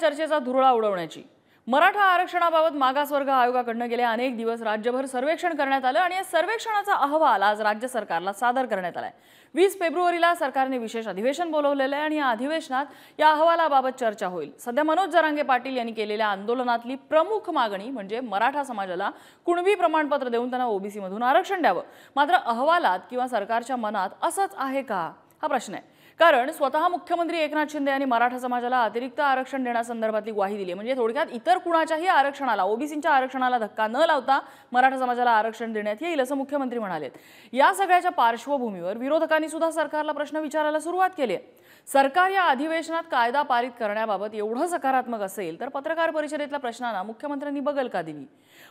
चर्चेचा धुरळा उडवण्याची। मराठा आरक्षणाबाबत मागासवर्ग आयोगाकडून गेले अनेक दिवस राज्यभर सर्वेक्षण करण्यात आलं आणि या सर्वेक्षणाचा अहवाल आज राज्य सरकारला सादर करण्यात आलाय। 20 फेब्रुवारीला सरकारने विशेष अधिवेशन बोलवलेले आहे आणि या अधिवेशनात या अहवालाबाबत चर्चा होईल। सध्या मनोज जरांगे पाटील यांनी केलेल्या आंदोलनातली प्रमुख मागणी म्हणजे मराठा समाजाला कुणबी प्रमाणपत्र देऊन त्यांना ओबीसी मधून आरक्षण द्यावं। मात्र अहवालात किंवा सरकारच्या मनात असंच आहे का हा प्रश्न आहे। कारण स्वतः मुख्यमंत्री एकनाथ शिंदे यांनी मराठा समाजाला अतिरिक्त आरक्षण देण्यासंदर्भातली ग्वाही दिली। म्हणजे थोडक्यात इतर कुणाच्याही आरक्षणाला ओबीसीच्या आरक्षणाला धक्का न लावता मराठा समाजाला आरक्षण देण्यात येईल असं मुख्यमंत्री म्हणालेत। या सगळ्याच्या पार्श्वभूमीवर विरोधकांनी सुद्धा सरकारला प्रश्न विचारायला सुरुवात केली आहे। सरकार या अधिवेशनात कायदा पारित करण्याबाबत एवढं सकारात्मक असेल तर पत्रकार परिषदेतल्या प्रश्नांना मुख्यमंत्र्यांनी बगल का दिली?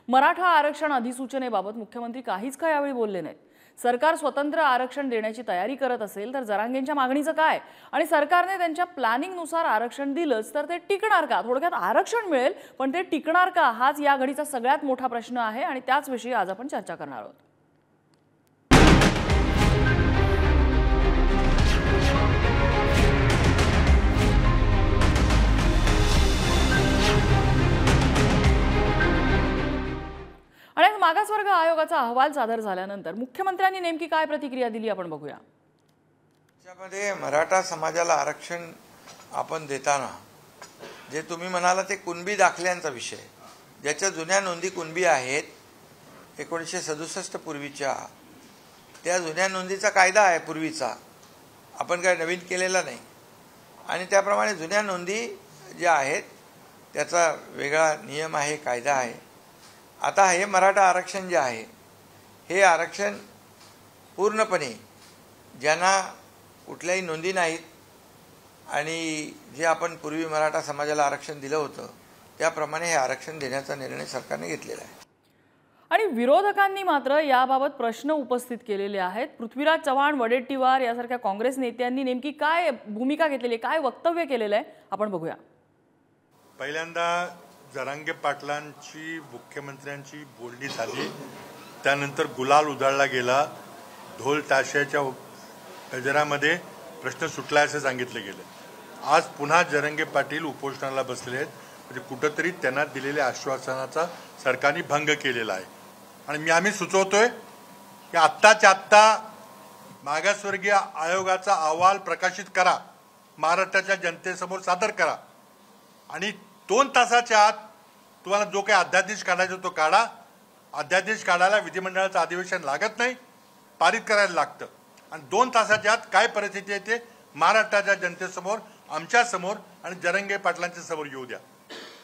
मराठा आरक्षण अधिसूचनेबाबत मुख्यमंत्री काहीच का यावेळी बोलले नाहीत। सरकार स्वतंत्र आरक्षण देण्याची तयारी करत असेल तर जरांगेंच्या मागणीचं काय आणि सरकारने त्यांच्या प्लॅनिंगनुसार आरक्षण दिलंच तर ते टिकणार का? थोडक्यात आरक्षण मिळेल पण ते टिकणार का हाच या घडीचा सगळ्यात मोठा प्रश्न आहे आणि त्याच विषयी आज आपण चर्चा करणार आहोत। आणि मागासवर्ग आयोगाचा अहवाल सादर झाल्यानंतर मुख्यमंत्र्यांनी नेमकी काय प्रतिक्रिया दिली आपण बघूया। त्यामध्ये मराठा समाजाला आरक्षण आपण देताना जे तुम्ही म्हणाला ते कुणबी दाखल्यांचा विषय, ज्याच्या जुन्या नोंदी कुणबी आहेत 1967 पूर्वीच्या, त्या जुन्या नोंदीचा कायदा आहे पूर्वीचा, आपण काय नवीन केलेला नाही। आणि त्याप्रमाणे जुन्या नोंदी ज्या आहेत त्याचा वेगळा नियम आहे, कायदा आहे। आता हे मराठा आरक्षण जे आहे हे आरक्षण पूर्णपणे ज्यांना कुठल्याही नोंदी नाहीत आणि जे आपण पूर्वी मराठा समाजाला आरक्षण दिलं होतं त्याप्रमाणे हे आरक्षण देण्याचा निर्णय सरकारने घेतलेला आहे। आणि विरोधकांनी मात्र याबाबत प्रश्न उपस्थित केलेले आहेत। पृथ्वीराज चव्हाण, वडेट्टीवार यासारख्या काँग्रेस नेत्यांनी नेमकी काय भूमिका घेतलेली आहे, काय वक्तव्य केलेलं आहे आपण बघूया। पहिल्यांदा जरांगे पाटलांची मुख्यमंत्र्यांची बोलणी झाली, त्यानंतर गुलाल उधळला गेला, ढोल ताशाच्या गजरामध्ये प्रश्न सुटला असे सांगितले गेले। आज पुन्हा जरांगे पाटील उपोषणाला बसले आहेत, म्हणजे कुठंतरी त्यांना दिलेल्या आश्वासनाचा सरकारने भंग केलेला आहे। आणि आम्ही सुचवतोय की आत्ताच्या आत्ता मागासवर्गीय आयोगाचा अहवाल प्रकाशित करा, महाराष्ट्राच्या जनतेसमोर सादर करा आणि 2 तासाच्या आत तुम्हाला जो काही अध्यादेश काढायचा तो काढा। अध्यादेश काढायला विधिमंडळाचं अधिवेशन लागत नाही, पारित करायला लागतं। आणि 2 तासाच्या आत काय परिस्थिती आहे ते महाराष्ट्राच्या जनतेसमोर, आमच्या समोर आणि जरांगे पाटलांच्या समोर येऊ द्या।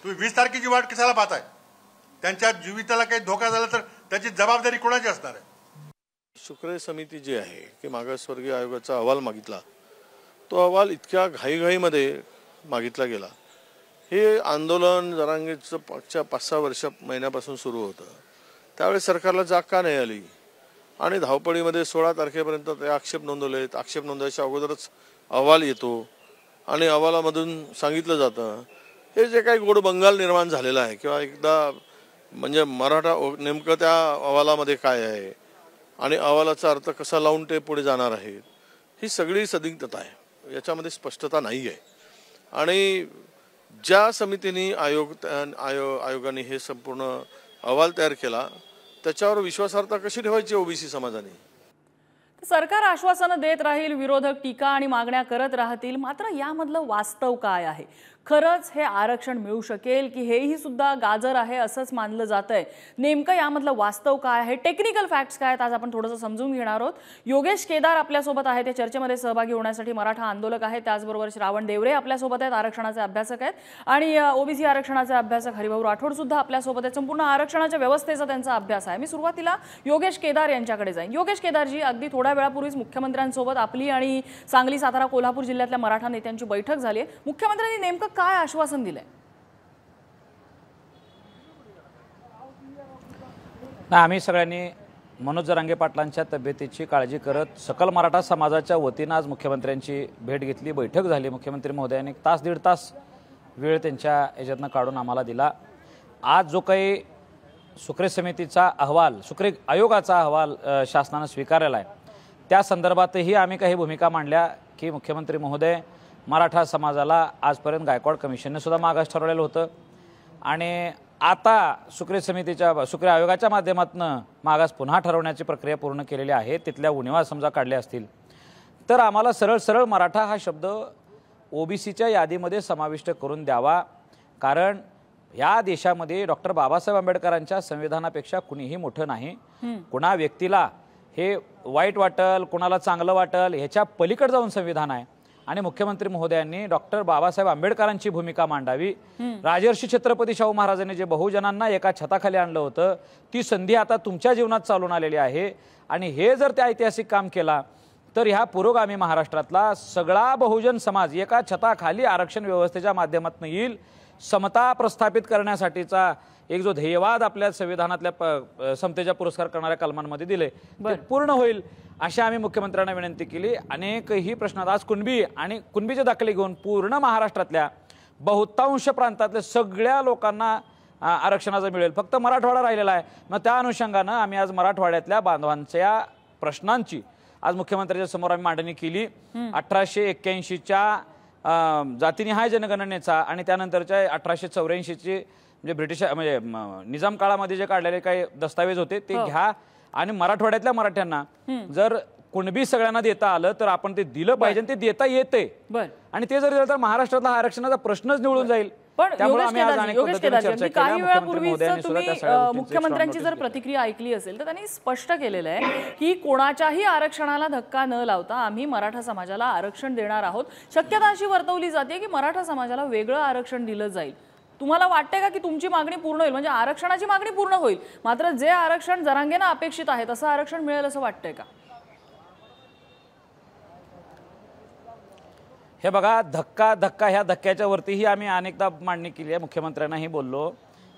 तुम्ही 20 तारखेची वाट कशाला पाहताय? त्यांच्या जीविताला काही धोका झाला तर त्याची जबाबदारी कोणाची असणार आहे? शुक्र समिती जी आहे की मागासवर्गीय आयोगाचा अहवाल मागितला, तो अहवाल इतक्या घाईघाईमध्ये मागितला गेला। हे आंदोलन जरांगेचं मागच्या 5-6 महिन्यापासून सुरू होतं, त्यावेळी सरकारला जाग का नाही आली आणि धावपळीमध्ये 16 तारखेपर्यंत ते आक्षेप नोंदवलेत। आक्षेप नोंदवायच्या अगोदरच अहवाल येतो आणि अहवालामधून सांगितलं जातं हे जे काही गोड बंगाल निर्माण झालेला आहे किंवा एकदा म्हणजे मराठा नेमकं त्या अहवालामध्ये काय आहे आणि अहवालाचा अर्थ कसा लावून ते पुढे जाणार आहेत, ही सगळी संदिग्धता आहे, याच्यामध्ये स्पष्टता नाही आहे। आणि ज्या समितीने आयोगाने हे संपूर्ण अहवाल तयार केला त्याच्यावर विश्वासार्हता कशी ठेवायची ओबीसी समाजाने? सरकार आश्वासनं देत राहील, विरोधक टीका आणि मागण्या करत राहतील, मात्र यामधलं वास्तव काय आहे? खरंच हे आरक्षण मिळू शकेल की हेही सुद्धा गाजर आहे असंच मानलं जातंय? नेमकं यामधलं वास्तव काय आहे, टेक्निकल फॅक्ट्स काय आहेत, आज आपण थोडंसं समजून घेणार आहोत। योगेश केदार आपल्यासोबत आहेत, या चर्चेमध्ये सहभागी होण्यासाठी मराठा आंदोलक आहेत, त्याचबरोबर श्रावण देवरे आपल्यासोबत आहेत, आरक्षणाचे अभ्यासक आहेत, आणि ओबीसी आरक्षणाचे अभ्यासक हरिभाऊ राठोड सुद्धा आपल्यासोबत आहेत। संपूर्ण आरक्षणाच्या व्यवस्थेचा त्यांचा अभ्यास आहे। मी सुरुवातीला योगेश केदार यांच्याकडे जाईन। योगेश केदारजी, अगदी थोड्या वेळापूर्वीच मुख्यमंत्र्यांसोबत आपली आणि सांगली, सातारा, कोल्हापूर जिल्ह्यातल्या मराठा नेत्यांची बैठक झाली आहे। मुख्यमंत्र्यांनी नेमकं काय आश्वासन दिलंय? आम्ही सगळ्यांनी मनोज जरांगे पाटलांच्या तब्येतीची काळजी करत सकल मराठा समाजाच्या वतीनं आज मुख्यमंत्र्यांची भेट घेतली, बैठक झाली। मुख्यमंत्री महोदयांनी 1.5 तास वेळ त्यांच्या याच्यातनं काढून आम्हाला दिला। आज जो काही सुक्रे समितीचा अहवाल, सुक्रे आयोगाचा अहवाल शासनाने स्वीकारलेला आहे त्या संदर्भातही आम्ही काही भूमिका मांडल्या की मुख्यमंत्री महोदय मराठा समाजाला आजपर्यंत गायकवाड कमिशनने सुद्धा मागास ठरवलेलं होतं आणि आता शुक्र आयोगाच्या माध्यमातून मागास पुन्हा ठरवण्याची प्रक्रिया पूर्ण केलेली आहे. तिथल्या उणिवा समजा काढल्या असतील तर आम्हाला सरळ सरळ मराठा हा शब्द ओबीसीच्या यादीमध्ये समाविष्ट करून द्यावा. कारण या देशामध्ये डॉक्टर बाबासाहेब आंबेडकरांच्या संविधानापेक्षा कुणीही मोठं नाही. कुणा व्यक्तीला हे वाईट वाटल, कुणाला चांगलं वाटल, ह्याच्या पलीकडे जाऊन संविधान आहे आणि मुख्यमंत्री महोदयांनी डॉक्टर बाबासाहेब आंबेडकरांची भूमिका मांडावी. राजर्षी छत्रपती शाहू महाराजांनी जे बहुजनांना एका छताखाली आणलं होतं ती संधी आता तुमच्या जीवनात चालून आलेली आहे आणि हे जर त्या ऐतिहासिक काम केला तर ह्या पुरोगामी महाराष्ट्रातला सगळा बहुजन समाज एका छताखाली आरक्षण व्यवस्थेच्या माध्यमातून येईल. समता प्रस्थापित करण्यासाठीचा एक जो ध्येयवाद आपल्या संविधानातल्या समतेचा पुरस्कार करणाऱ्या कलमांमध्ये दिले ते पूर्ण होईल अशी आम्ही मुख्यमंत्र्यांना विनंती केली. अनेकही प्रश्नात आज कुणबी आणि कुणबीचे दाखले घेऊन पूर्ण महाराष्ट्रातल्या बहुतांश प्रांतातल्या सगळ्या लोकांना आरक्षणाचं मिळेल. फक्त मराठवाडा राहिलेला आहे. मग त्या अनुषंगानं आम्ही आज मराठवाड्यातल्या बांधवांच्या प्रश्नांची आज मुख्यमंत्र्यांच्या समोर आम्ही मांडणी केली. 1881च्या जातीनिहाय जनगणनेचा आणि त्यानंतरच्या 1884ची म्हणजे ब्रिटिश म्हणजे निजाम काळामध्ये जे काढलेले काही दस्तावेज होते ते घ्या आणि मराठवाड्यातल्या मराठ्यांना जर कुणबी सगळ्यांना देता आलं तर आपण ते दिलं पाहिजे. ते देता येते आणि ते जर दिलं तर महाराष्ट्रातला आरक्षणाचा प्रश्नच निवडून जाईल. पण काही वेळापूर्वीच तुम्ही मुख्यमंत्र्यांची जर प्रतिक्रिया ऐकली असेल तर त्यांनी स्पष्ट केलेलं आहे की कोणाच्याही आरक्षणाला धक्का न लावता आम्ही मराठा समाजाला आरक्षण देणार आहोत. शक्यता अशी वर्तवली जाते की मराठा समाजाला वेगळं आरक्षण दिलं जाईल. तुम्हाला वाटते का की तुमची मागणी पूर्ण होईल, म्हणजे आरक्षणाची मागणी पूर्ण होईल मात्र जे आरक्षण जरांगेनं अपेक्षित आहे तसं आरक्षण मिळेल असं वाटतंय का? हे बघा, धक्का ह्या धक्क्याच्या वरतीही आम्ही अनेकदा मांडणी केली आहे. मुख्यमंत्र्यांनाही बोललो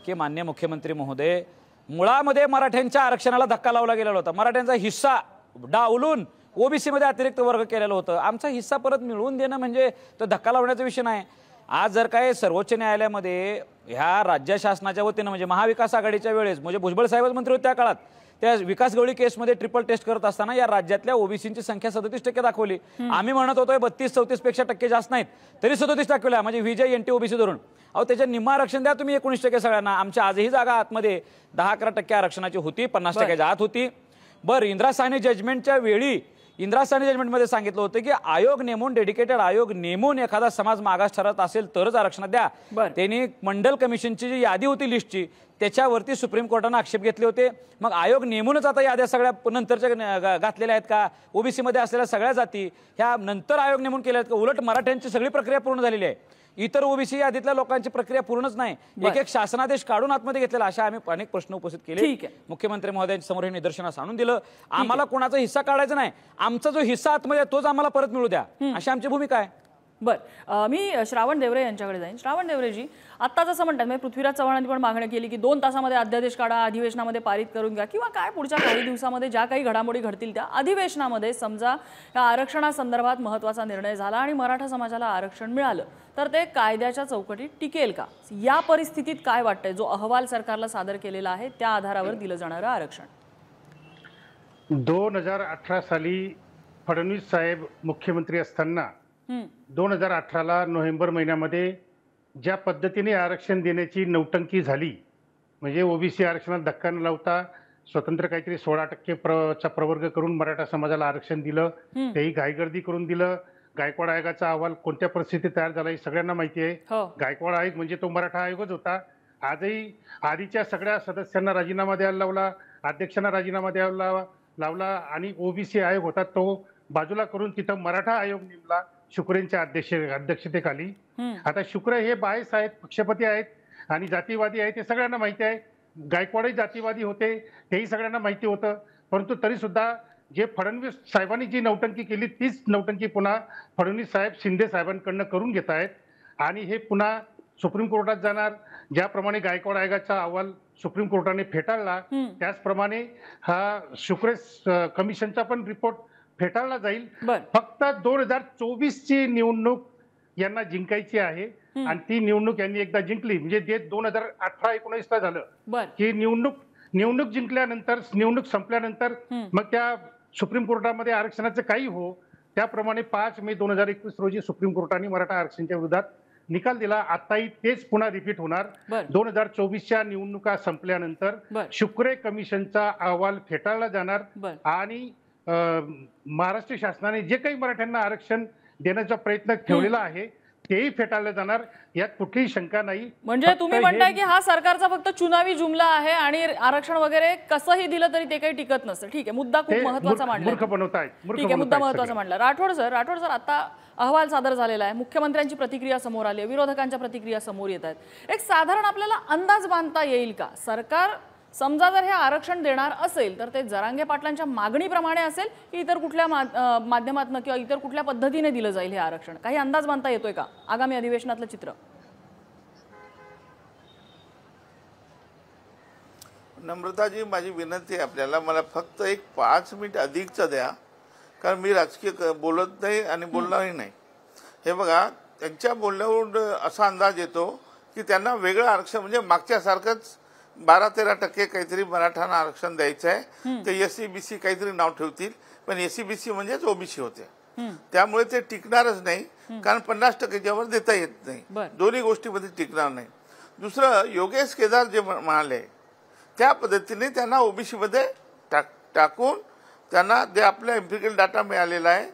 की माननीय मुख्यमंत्री महोदय, मुळामध्ये मराठ्यांच्या आरक्षणाला धक्का लावला गेलेला होता. मराठ्यांचा हिस्सा डावलून ओबीसी मध्ये अतिरिक्त वर्ग केलेलं होतं. आमचा हिस्सा परत मिळवून देणं म्हणजे तो धक्का लावण्याचा विषय नाही. आज जर काय सर्वोच्च न्यायालयामध्ये ह्या राज्य शासनाच्या वतीनं म्हणजे महाविकास आघाडीच्या वेळेस म्हणजे भुजबळ साहेबच मंत्री होते त्या काळात त्या विकास गवळी केसमध्ये ट्रिपल टेस्ट करत असताना या राज्यातल्या ओबीसीची संख्या 37% दाखवली. आम्ही म्हणत होतोय 32-34 पेक्षा टक्के जास्त नाहीत तरी 37 दाखवल्या म्हणजे विजय एनटी ओबीसी धरून. अहो त्याच्या निम्मा आरक्षण द्या तुम्ही 19% सगळ्यांना. आमच्या आजही जागा आतमध्ये 10-11% आरक्षणाची होती, 50% आत होती. बरं, इंदिरा साहनी जजमेंटच्या वेळी इंदिरा साहनी जजमेंटमध्ये सांगितलं होतं की आयोग नेमून डेडिकेटेड आयोग नेमून एखादा समाज मागास ठरत असेल तरच आरक्षणात द्या. त्यांनी मंडल कमिशनची जी यादी होती लिस्टची त्याच्यावरती सुप्रीम कोर्टानं आक्षेप घेतले होते. मग आयोग नेमूनच आता याद्या सगळ्या नंतरच्या घातलेल्या आहेत का? ओबीसी मध्ये असलेल्या सगळ्या जाती ह्या नंतर आयोग नेमून केल्या आहेत का? उलट मराठ्यांची सगळी प्रक्रिया पूर्ण झालेली आहे. इतर ओबीसी यादीतल्या लोकांची प्रक्रिया पूर्णच नाही. एक शासनादेश काढून आतमध्ये घेतलेला अशा आम्ही अनेक प्रश्न उपस्थित केले. मुख्यमंत्री महोदयांच्या समोर हे निदर्शनास आणून दिलं. आम्हाला कोणाचा हिस्सा काढायचा नाही. आमचा जो हिस्सा आतमध्ये तोच आम्हाला परत मिळू द्या अशी आमची भूमिका आहे. बरं, मी श्रावण देवरे यांच्याकडे जाईन. श्रावण देवरेजी, आत्ता जसं म्हणतात म्हणजे पृथ्वीराज चव्हाणांनी पण मागणी केली की 2 तासामध्ये अध्यादेश काढा, अधिवेशनामध्ये पारित करून घ्या किंवा काय पुढच्या काही दिवसामध्ये ज्या काही घडामोडी घडतील त्या अधिवेशनामध्ये समजा या आरक्षणासंदर्भात महत्त्वाचा निर्णय झाला आणि मराठा समाजाला आरक्षण मिळालं तर ते कायद्याच्या चौकटीत टिकेल का? या परिस्थितीत काय वाटतंय? जो अहवाल सरकारला सादर केलेला आहे त्या आधारावर दिलं जाणारं आरक्षण 2018 साली फडणवीस साहेब मुख्यमंत्री असताना 2018ला नोव्हेंबर महिन्यामध्ये ज्या पद्धतीने आरक्षण देण्याची नौटंकी झाली म्हणजे ओबीसी आरक्षणात धक्का न लावता स्वतंत्र काहीतरी 16% चा प्रवर्ग करून मराठा समाजाला आरक्षण दिलं. तेही घाईगर्दी करून दिलं. गायकवाड आयोगाचा अहवाल कोणत्या परिस्थितीत तयार झाला हे सगळ्यांना माहिती आहे. गायकवाड आयोग म्हणजे तो मराठा आयोगच होता. आजही आधीच्या सगळ्या सदस्यांना राजीनामा द्यायला लावला, अध्यक्षांना राजीनामा द्यायला लावला आणि ओबीसी आयोग होता तो बाजूला करून तिथं मराठा आयोग नेमला शुक्रेंच्या अध्यक्षतेखाली. आता शुक्र हे बायस आहेत, पक्षपाती आहेत आणि जातीवादी आहेत हे सगळ्यांना माहिती आहे. गायकवाडही जातीवादी होते तेही सगळ्यांना माहिती होतं. परंतु तरी सुद्धा जे फडणवीस साहेबांनी जी नौटंकी केली तीच नौटंकी पुन्हा फडणवीस साहेब शिंदे साहेबांकडनं करून घेत आहेत आणि हे पुन्हा सुप्रीम कोर्टात जाणार. ज्याप्रमाणे गायकवाड आयोगाचा अहवाल सुप्रीम कोर्टाने फेटाळला त्याचप्रमाणे हा शुक्रे कमिशनचा पण रिपोर्ट फेटाळला जाईल. फक्त 2024 ची निवडणूक यांना जिंकायची आहे आणि ती निवडणूक यांनी एकदा जिंकली म्हणजे ते 2018-19 ला झालं की निवडणूक जिंकल्यानंतर निवडणूक संपल्यानंतर मग त्या सुप्रीम कोर्टामध्ये आरक्षणाचं काही हो त्याप्रमाणे 5 मे 2021 रोजी सुप्रीम कोर्टाने मराठा आरक्षणाच्या विरोधात निकाल दिला. आताही तेच पुन्हा रिपीट होणार. बरं. 2024च्या निवडणुका संपल्यानंतर बरं. शुक्रे कमिशनचा अहवाल फेटाळला जाणार बरं. आणि महाराष्ट्र शासनाने जे काही मराठ्यांना आरक्षण देण्याचा प्रयत्न ठेवलेला आहे तेही फेटाळलं जाणार, यात कुठलीही शंका नाही. म्हणजे फक्त तुम्ही म्हणताय की हा सरकारचा फक्त चुनावी जुमला आहे आणि आरक्षण वगैरे कसंही दिलं तरी ते काही टिकत नसतं. ठीक आहे, मुद्दा खूप महत्वाचा मांडला. मूर्ख बनवतायत. ठीक आहे, मुद्दा महत्वाचा मांडला. राठोड सर, आता अहवाल सादर झालेला आहे, मुख्यमंत्र्यांची प्रतिक्रिया समोर आली आहे, विरोधकांच्या प्रतिक्रिया समोर येत आहेत. एक साधारण आपल्याला अंदाज बांधता येईल का, सरकार समजा जर हे आरक्षण देणार असेल तर ते जरांगे पाटलांच्या मागणीप्रमाणे असेल की इतर कुठल्या माध्यमातून किंवा इतर कुठल्या पद्धतीने दिलं जाईल हे आरक्षण? काही अंदाज बांधता येतोय का आगामी अधिवेशनातलं चित्र? नम्रताजी, माझी विनंती आहे आपल्याला, मला फक्त एक 5 मिनिट अधिकचं द्या, कारण मी राजकीय बोलत नाही आणि बोलणारही नाही. हे बघा, त्यांच्या बोलण्यावरून असा अंदाज येतो की त्यांना वेगळं आरक्षण म्हणजे मागच्यासारखंच 12-13% काहीतरी मराठांना आरक्षण द्यायचं आहे. ते SC-BC काहीतरी नाव ठेवतील, पण SC-BC म्हणजेच OBC होते. त्यामुळे ते टिकणारच नाही, कारण 50%च्या वर देता येत नाही. दोन्ही गोष्टीमध्ये टिकणार नाही. दुसरं, योगेश केदार जे म्हणाले त्या पद्धतीने त्यांना OBC मध्ये टाकून त्यांना जे आपला एम्पिरिकल डाटा मिळालेला आहे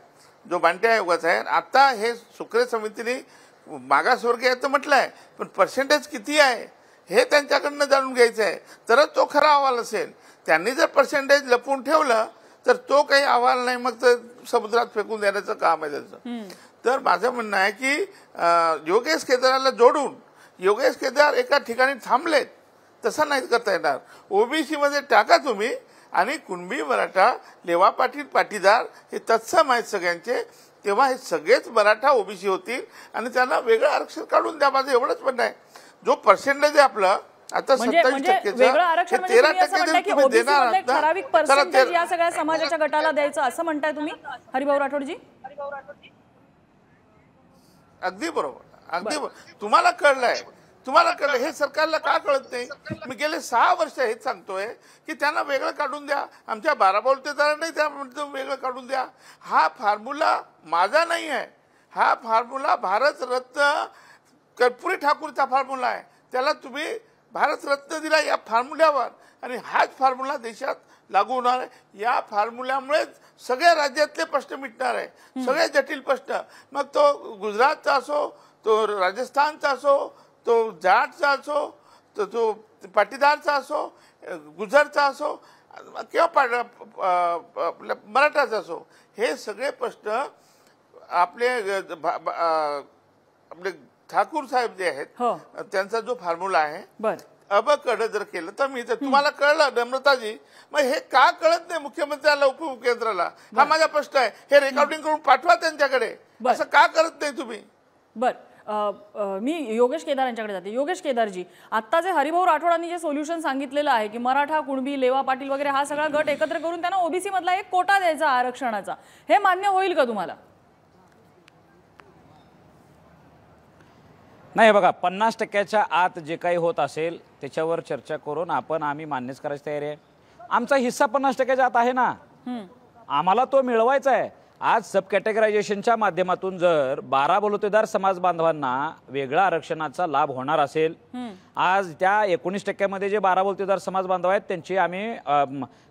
जो बांटे आयोगाचा आहे. आता हे सुक्रे समितीने मागासवर्गीय तर म्हटलं आहे, पण पर्सेंटेज किती आहे हे त्यांच्याकडनं जाणून घ्यायचं आहे, तरच तो खरा अहवाल असेल. त्यांनी जर पर्सेंटेज लपवून ठेवलं तर तो काही अहवाल नाही, मग तर समुद्रात फेकून देण्याचं काम आहे त्याचं. तर माझं म्हणणं आहे की योगेश केदारला जोडून, योगेश केदार एका ठिकाणी थांबलेत, तसं नाही करता येणार. OBC मध्ये टाका तुम्ही, आणि कुणबी, मराठा, लेवा पाटील, पाटीदार हे तत्सम आहेत सगळ्यांचे, तेव्हा हे सगळेच मराठा OBC होतील आणि त्यांना वेगळं आरक्षण काढून द्या. माझं एवढंच म्हणणं आहे. जो पर्सेंटेज आहे आपलं आता 27%, वेगळं आरक्षण म्हणजे 13% देणार, ठराविक पर्सेंटेज या सगळ्या समाजाच्या गटाला द्यायचं असं म्हणताय तुम्ही हरिभाऊ राठोडजी? अगदी बरोबर. तुम्हाला कळलंय, हे सरकारला का कळत नाही? मी गेले 6 वर्ष हेच सांगतोय की त्यांना वेगळं काढून द्या. आमच्या 12 बोलतेदार नाही, त्या वेगळं काढून द्या. हा फॉर्म्युला माझा नाही आहे, हा फॉर्म्युला भारतरत्न कर्पूरी ठाकूरचा फॉर्म्युला आहे. त्याला तुम्ही भारतरत्न दिला या फॉर्म्युल्यावर, आणि हाच फॉर्म्युला देशात लागू होणार आहे. या फॉर्म्युल्यामुळेच सगळ्या राज्यातले प्रश्न मिटणार आहे, सगळे जटिल प्रश्न. मग तो गुजरातचा असो, तो राजस्थानचा असो, तो जाटचा असो, तो पाटीदारचा असो, गुजरचा असो किंवा आपल्या मराठाचा असो, हे सगळे प्रश्न आपले ठाकूर साहेब जे आहेत त्यांचा जो फॉर्म्युला आहे अबकडे जर केलं तर मी तर तुम्हाला कळलं नम्रताजी. मग हे का कळत नाही मुख्यमंत्र्याला, उपमुख्यमंत्र्याला? हा माझा प्रश्न आहे. हे रेकॉर्डिंग करून पाठवा त्यांच्याकडे, असं का करत नाही तुम्ही? मी योगेश केदार यांच्याकडे जाते. योगेश केदारजी, आता जे हरिभाऊ राठोडांनी जे सोल्युशन सांगितलेलं आहे की मराठा, कुणबी, लेवा पाटील वगैरे हा सगळा गट एकत्र करून त्यांना OBC मधला एक कोटा द्यायचा आरक्षणाचा, हे मान्य होईल का तुम्हाला? नाही बघा, 50%च्या आत जे काही होत असेल त्याच्यावर चर्चा करून आम्ही मान्यच करायची तयारी आहे. आमचा हिस्सा 50%च्या आत आहे ना, आम्हाला तो मिळवायचा आहे. आज सब कॅटेगरायझेशनच्या माध्यमातून जर 12 बलुतेदार समाज बांधवांना वेगळा आरक्षणाचा लाभ होणार असेल, आज त्या 19% जे 12 बलुतेदार समाज बांधव आहेत त्यांची आम्ही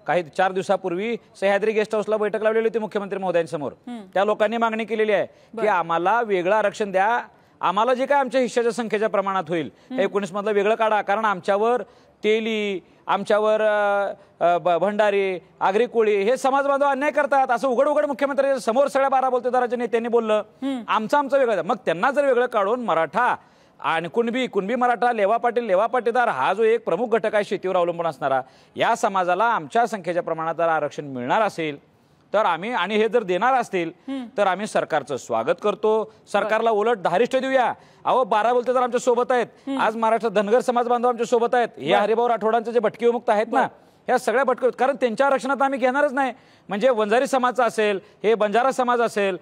काही 4 दिवसापूर्वी सह्याद्री गेस्ट हाऊसला बैठक लावलेली होती मुख्यमंत्री महोदयांसमोर. त्या लोकांनी मागणी केलेली आहे की आम्हाला वेगळं आरक्षण द्या, आम्हाला जे काय आमच्या हिश्श्याच्या संख्येच्या प्रमाणात होईल 19 मधलं वेगळं काढा, कारण आमच्यावर तेली, आमच्यावर भंडारी, आगरी कोळी हे समाज बांधव अन्याय करतात असं उघड उघड मुख्यमंत्र्यांच्या समोर सगळ्या 12 बलुतेदाराच्या नेत्यांनी बोललं. आमचं वेगळं, मग त्यांना जर वेगळं काढून मराठा आणि कुणबी मराठा, लेवा पाटील, लेवा पाटीदार हा जो एक प्रमुख घटक आहे शेतीवर अवलंबून असणारा, या समाजाला आमच्या संख्येच्या प्रमाणात जर आरक्षण मिळणार असेल तर आम्ही, आणि हे जर देणार असतील तर आम्ही सरकारचं स्वागत करतो. सरकारला उलट धारिष्ठ देऊया. अहो 12 बलुतेदार आमच्या सोबत आहेत, आज मराठा धनगर समाज बांधव आमच्या सोबत आहेत. हे हरिभाऊ राठोडांचे जे भटके विमुक्त आहेत ना, ह्या सगळ्या भटकत, कारण त्यांच्या आरक्षणात आम्ही घेणारच नाही. म्हणजे वंजारी समाज असेल, हे बंजारा समाज असेल,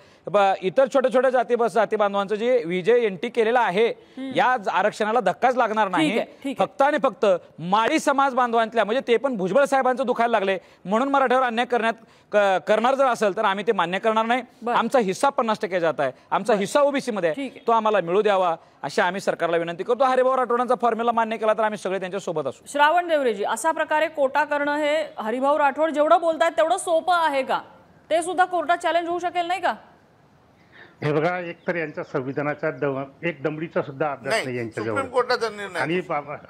इतर छोट्या छोट्या जाती बांधवांचं जे विजय एनटी केलेला आहे, या आरक्षणाला धक्काच लागणार नाही. फक्त आणि फक्त माळी समाज बांधवांतल्या, म्हणजे ते पण भुजबळ साहेबांचं दुखायला लागले म्हणून मराठ्यावर अन्याय करणार जर असेल तर आम्ही ते मान्य करणार नाही. आमचा हिस्सा 50% जात आहे, आमचा हिस्सा ओबीसी मध्ये आहे, तो आम्हाला मिळू द्यावा अशी आम्ही सरकारला विनंती करतो. हरिभाऊ राठोडांचा फॉर्म्युला मान्य केला तर आम्ही सगळे त्यांच्या सोबत असू. श्रावण देवरेजी, अशा प्रकारे कोटा करणं हे हरिभाऊ राठोड जेवढं बोलतायत तेवढं सोपं आहे का? ते सुद्धा कोर्टात चॅलेंज होऊ शकेल नाही का? हे बघा, एक तर यांच्या संविधानाचा एक दमडीचा सुद्धा अभ्यास नाही यांच्याजवळ. सुप्रीम कोर्टाचा निर्णय.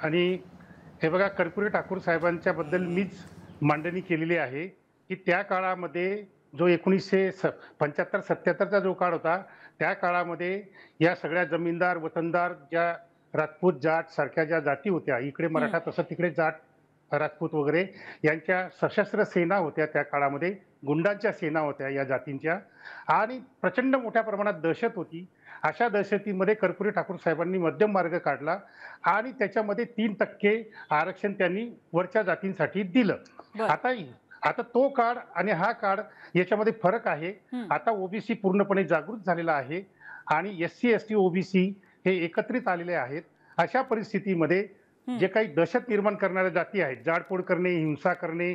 आणि हे बघा, कर्पूरी ठाकूर साहेबांच्या बद्दल मीच मांडणी केलेली आहे की त्या काळामध्ये जो 1975-77चा जो काळ होता, त्या काळामध्ये या सगळ्या जमीनदार वतनदार ज्या राजपूत जाट सारख्या ज्या जाती होत्या, इकडे मराठा तसं तिकडे जाट राजपूत वगैरे, यांच्या सशस्त्र सेना होत्या. त्या काळामध्ये गुंडांच्या सेना होत्या या जातींच्या, आणि प्रचंड मोठ्या प्रमाणात दहशत होती. अशा दहशतीमध्ये कर्पूरी ठाकूर साहेबांनी मध्यम मार्ग काढला आणि त्याच्यामध्ये 3% आरक्षण त्यांनी वरच्या जातींसाठी दिलं. आता तो काळ आणि हा काळ याच्यामध्ये फरक आहे. आता ओबीसी पूर्णपणे जागृत झालेला आहे आणि SC ST ओबीसी हे एकत्रित आलेले आहेत. अशा परिस्थितीमध्ये जे काही दहशत निर्माण करणाऱ्या जाती आहेत, जाळपोळ करणे, हिंसा करणे,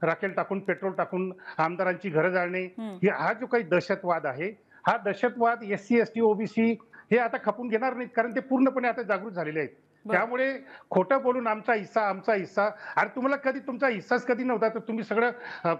राखेल टाकून पेट्रोल टाकून आमदारांची घरं जाळणे, हा जो काही दहशतवाद आहे, हा दहशतवाद SC ST ओबीसी हे आता खपून घेणार नाहीत, कारण ते पूर्णपणे आता जागृत झालेले आहेत. त्यामुळे खोटं बोलून आमचा हिस्सा, अरे तुम्हाला कधी तुमचा हिस्साच कधी नव्हता, तर तुम्ही सगळं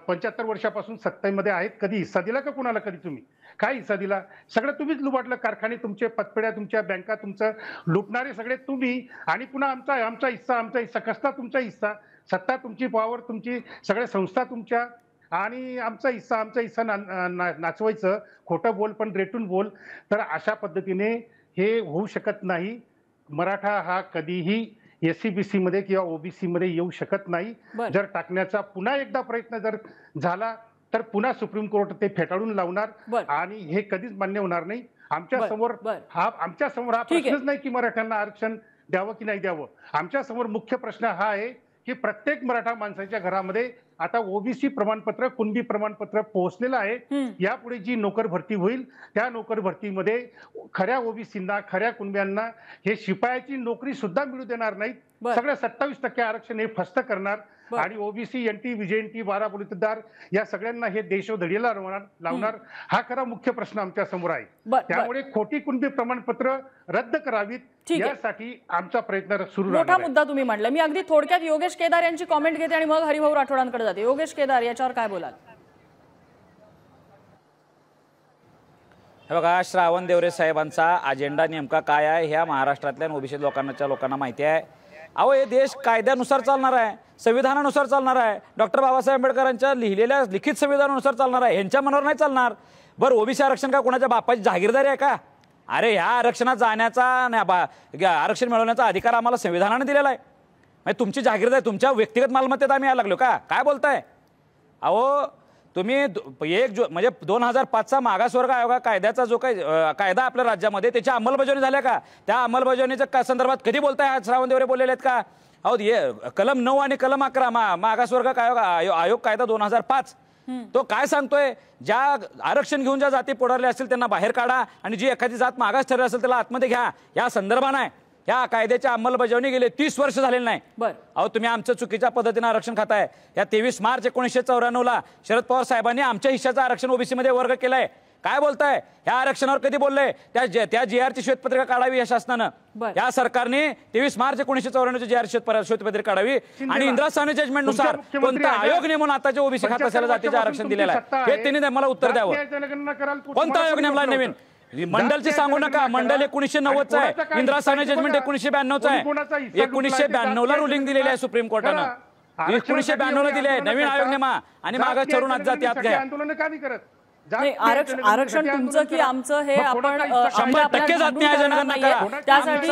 75 वर्षापासून सत्तेमध्ये आहेत, कधी हिस्सा दिला का कुणाला? कधी तुम्ही काय हिस्सा दिला? सगळं तुम्हीच लुबाडलं. कारखाने तुमचे, पतपेढ्या तुमच्या, बँका तुमचं, लुटणारे सगळे तुम्ही, आणि पुन्हा आमचा हिस्सा. कसला तुमचा हिस्सा? सत्ता तुमची, पॉवर तुमची, सगळ्या संस्था तुमच्या, आणि आमचा हिस्सा नाचवायचं. खोटं बोल पण रेटून बोल. तर अशा पद्धतीने हे होऊ शकत नाही. मराठा हा कधीही SC-BC मध्ये किंवा ओबीसी मध्ये येऊ शकत नाही. जर टाकण्याचा पुन्हा एकदा प्रयत्न जर झाला तर पुन्हा सुप्रीम कोर्ट ते फेटाळून लावणार आणि हे कधीच मान्य होणार नाही. आमच्या समोर हा प्रश्नच नाही की मराठ्यांना आरक्षण द्यावं की नाही द्यावं. आमच्या समोर मुख्य प्रश्न हा आहे की प्रत्येक मराठा माणसाच्या घरामध्ये आता ओबीसी प्रमाणपत्र, कुणबी प्रमाणपत्र पोहोचलेलं आहे. यापुढे जी नोकर भरती होईल त्या नोकर भरतीमध्ये खऱ्या ओबीसींना, खऱ्या कुणब्यांना हे शिपायाची नोकरी सुद्धा मिळू देणार नाहीत. सगळं 27% आरक्षण हे फस्त करणार आणि ओबीसी, NT, VJNT, 12 बलुतेदार या सगळ्यांना हे देशोधडीला लावणार. हा खरा मुख्य प्रश्न आमच्या समोर आहे. त्यामुळे खोटी कुणबी प्रमाणपत्र रद्द करावीत यासाठी आमचा प्रयत्न सुरू आहे. मोठा मुद्दा तुम्ही मांडला. मी अगदी थोडक्यात योगेश केदार यांची कॉमेंट घेते आणि मग हरिभाऊ राठोडांकडे जाते. योगेश केदार, याच्यावर काय बोलाल? हे बघा, श्रावण देवरे साहेबांचा अजेंडा नेमका काय आहे ह्या महाराष्ट्रातल्या ओबीसी लोकांना माहिती आहे. अहो, हे देश कायद्यानुसार चालणार आहे, संविधानानुसार चालणार आहे, डॉक्टर बाबासाहेब आंबेडकरांच्या लिहिलेल्या लिखित संविधानानुसार चालणार आहे. ह्यांच्या मनावर नाही चालणार. बरं, ओबीसी आरक्षण का कोणाच्या बापाची जागीरदारी आहे का? अरे, ह्या आरक्षणात जाण्याचा, आरक्षण मिळवण्याचा अधिकार आम्हाला संविधानाने दिलेला आहे. म्हणजे तुमची जागीरदारी, तुमच्या व्यक्तिगत मालमत्तेत आम्ही यायला लागलो का? काय बोलताय? अहो, तुम्ही म्हणजे 2005चा मागासवर्ग आयोग कायद्याचा जो काही कायदा आपल्या राज्यामध्ये, त्याची अंमलबजावणी झाल्या का? त्या अंमलबजावणीच्या संदर्भात कधी बोलताय? श्रावण देवरे बोललेले आहेत का? अहो, कलम 9 आणि कलम 11 मागासवर्ग आयोग कायदा 2005 तो काय सांगतोय? ज्या आरक्षण घेऊन ज्या जाती पुढारल्या असतील त्यांना बाहेर काढा आणि जी एखादी जात मागास ठरली असेल त्याला आतमध्ये घ्या. या संदर्भाने या कायद्याची अंमलबजावणी गेले 30 वर्ष झालेली नाही. अहो, तुम्ही आमचं चुकीच्या पद्धतीने आरक्षण खाताय. या 23 मार्च 1994 शरद पवार साहेबांनी आमच्या हिश्श्याचं आरक्षण ओबीसी मध्ये वर्ग केलाय. काय बोलताय? ह्या आरक्षणावर कधी बोलले? त्या GR ची श्वेतपत्रिका काढावी या शासनानं. या सरकारने 23 मार्च 1994 GR श्वेतपत्रिका काढावी आणि इंदिरा साहनी जजमेंट नुसार कोणता आयोग नेमून आताच्या ओबीसी खात्याला जातीचे आरक्षण दिलेलं आहे हे त्यांनी मला उत्तर द्यावं. कोणता आयोग नेमला नवीन? मंडलची सांगू नका. मंडल 1990चा आहे. इंदिरा साहनी जजमेंट 1992चा आहे. 1992 ला रुलिंग दिलेली आहे सुप्रीम कोर्टानं. 1992 ला दिले. नवीन आयोग नेमा आणि मागास ठरवून आज जाती आत घ्या. आंदोलन का नाही करत? नाही, आरक्षण तुमचं की आमचं हे आपण 100% जात न्याय जनगणना करा. त्यासाठी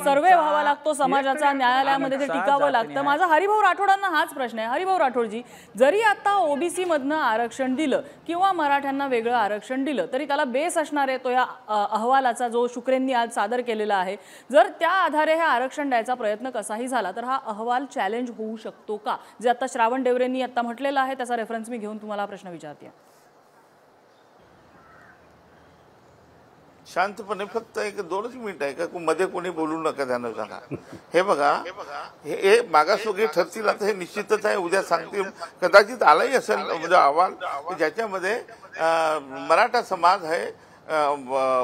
सर्वे व्हावा लागतो समाजाचा, न्यायालयामध्ये ते टिकावं लागतं. माझा हरिभाऊ राठोडांना हाच प्रश्न आहे. हरिभाऊ राठोडजी, जरी आता ओबीसी मधनं आरक्षण दिलं किंवा मराठ्यांना वेगळं आरक्षण दिलं तरी त्याला बेस असणार आहे तो या अहवालाचा जो शुक्रेंनी आज सादर केलेला आहे. जर त्या आधारे हे आरक्षण द्यायचा प्रयत्न कसाही झाला तर हा अहवाल चॅलेंज होऊ शकतो का? जे आता श्रावण डेवरेंनी आता म्हटलेलं आहे त्याचा रेफरन्स मी घेऊन तुम्हाला हा प्रश्न विचारते. शांतपणे फक्त एक 2च मिनिट आहे का मध्ये कोणी बोलू नका त्यानं सांगा. हे बघा, हे मागासवर्गीय ठरतील आता हे निश्चितच आहे. उद्या सांगतील, कदाचित आलाही असेल म्हणजे अहवाल ज्याच्यामध्ये मराठा समाज हे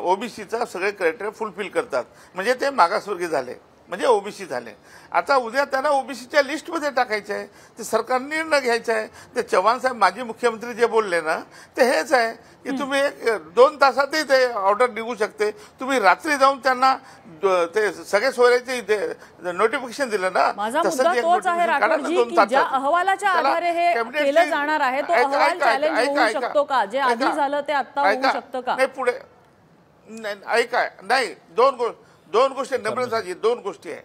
ओबीसीचा सगळे क्रायटेरिया फुलफिल करतात म्हणजे ते मागासवर्गीय झाले म्हणजे ओबीसी झाले. आता उद्या त्यांना ओबीसीच्या लिस्टमध्ये टाकायचं आहे. ते सरकारने निर्णय घ्यायचा आहे. ते चव्हाण साहेब माजी मुख्यमंत्री जे बोलले ना ते हेच आहे की तुम्ही 2 तासातही ते ऑर्डर निघू शकते. तुम्ही रात्री जाऊन त्यांना ते सगळे सोयऱ्याचे इथे नोटिफिकेशन दिलं ना, माझा मुद्दा तोच आहे राठोडजी की ज्या अहवालाच्या आधारे हे केलं जाणार आहे तो अहवाल चॅलेंज होऊ शकतो का? जे आधी झालं ते आता होऊ शकतं का? नाही पुढे ऐका, नाही दोन गोष्टी नम्रताजी, 2 गोष्टी आहे.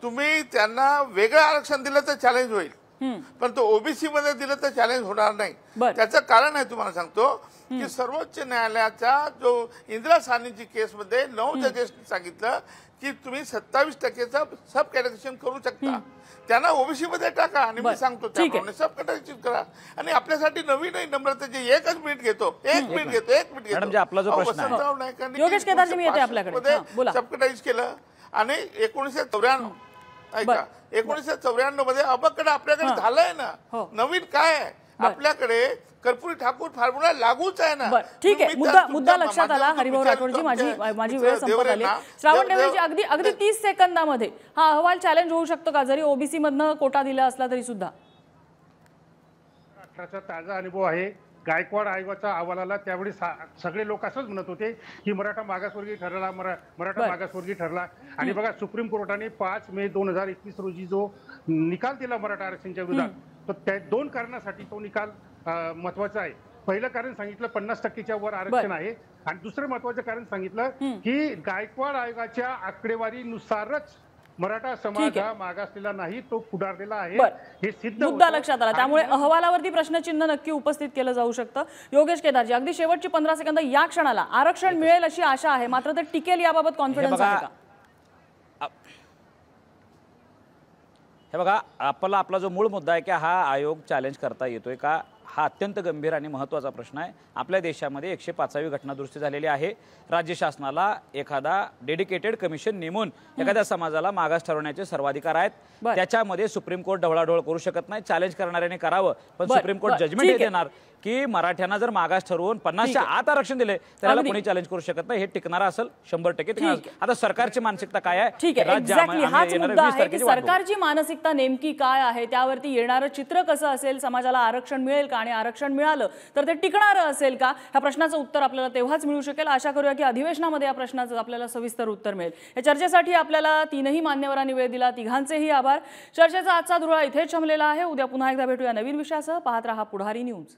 तुम्ही त्यांना वेगळं आरक्षण दिलं तर चॅलेंज होईल, पण तो ओबीसी मध्ये दिलं तर चॅलेंज होणार नाही. त्याचं कारण आहे तुम्हाला सांगतो की सर्वोच्च न्यायालयाचा जो इंदिरा साहनीची केसमध्ये 9 जजेसनी सांगितलं की तुम्ही 27% सब कॅटेगरीशन करू शकता. त्यांना ओबीसी मध्ये टाका आणि मी सांगतो त्याप्रमाणे सब कॅटेगरीशन करा. आणि आपल्यासाठी नवीनही नम्रताजी 1च मिनिट घेतो. आपला जो प्रश्न आहे योगेश केदारजी, मी येते आपल्याकडे. सब कॅटेगरीज केलं आणि 1994 ऐका 1994 मध्ये अबकडे आपल्याकडे झालंय ना. नवीन काय आहे आपल्याकडे? कर्पूरी ठाकूर फॉर्म्युला लागूच आहे ना. ठीक आहे, मुद्दा लक्षात आला. हरिभाऊ राठोडजी, माझी वेळ संपत आली. श्रावण डेवरेंची अगदी 30 सेकंदामध्ये हा अहवाल चॅलेंज होऊ शकतो का जरी ओबीसी मधनं कोटा दिला असला तरी सुद्धा? 18चा ताजा अनुभव आहे. गायकवाड आयोगाच्या अहवालाला त्यावेळी सगळे लोक असंच म्हणत होते की मराठा मागासवर्गीय ठरला, मराठा मागासवर्गीय ठरला. आणि बघा सुप्रीम कोर्टाने 5 मे 2021 रोजी जो निकाल दिला मराठा आरक्षणाच्या विरोधात, तर त्या 2 कारणासाठी तो निकाल महत्वाचा आहे. पहिलं कारण सांगितलं 50%च्या वर आरक्षण आहे आणि दुसरं महत्वाचं कारण सांगितलं की गायकवाड आयोगाच्या आकडेवारीनुसारच मराठा समाज हा मागासलेला नाही, तो पुढारलेला आहे. हे सिद्ध मुद्दा लक्षात आला. त्यामुळे अहवालावरती प्रश्नचिन्ह नक्की उपस्थित केलं जाऊ शकतं. योगेश केदारजी, अगदी शेवटची 15 सेकंद. या क्षणाला आरक्षण मिळेल अशी आशा आहे, मात्र ते टिकेल याबाबत कॉन्फिडन्स आहे का? हे बघा, आपला जो मूळ मुद्दा आहे की हा आयोग चॅलेंज करता येतोय का, हा अत्यंत गंभीर आणि महत्त्वाचा प्रश्न आहे. आपल्या देशामध्ये 105वी घटनादुरुस्ती झालेली आहे. राज्य शासनाला एखादा डेडिकेटेड कमिशन नेमून एखाद्या समाजाला मागास ठरवण्याचे सर्वाधिकार आहेत. त्याच्यामध्ये सुप्रीम कोर्ट ढवळाढवळ करू शकत नाही. चॅलेंज करणाऱ्याने करावं, पण सुप्रीम कोर्ट जजमेंट हे देणार की मराठ्यांना जर मागास ठरवून 50च्या आत आरक्षण दिले तर याला कोणी चॅलेंज करू शकत नाही. हे टिकणारा असेल 100%. आता सरकारची मानसिकता काय आहे? ठीक आहे, एक्झॅक्टली हाच मुद्दा आहे की सरकारची मानसिकता नेमकी काय आहे, त्यावरती येणारं चित्र कसं असेल, समाजाला आरक्षण मिळेल का आणि आरक्षण मिळालं तर ते टिकणारं असेल का, ह्या प्रश्नाचं उत्तर आपल्याला तेव्हाच मिळू शकेल. आशा करूया की अधिवेशनामध्ये या प्रश्नाचं आपल्याला सविस्तर उत्तर मिळेल. या चर्चेसाठी आपल्याला 3ही मान्यवरांनी वेळ दिला. तिघांचेही आभार. चर्चेचा आजचा धुळा इथेच जमलेला आहे. उद्या पुन्हा एकदा भेटूया नवीन विषयासह. पाहत रहा पुढारी न्यूज.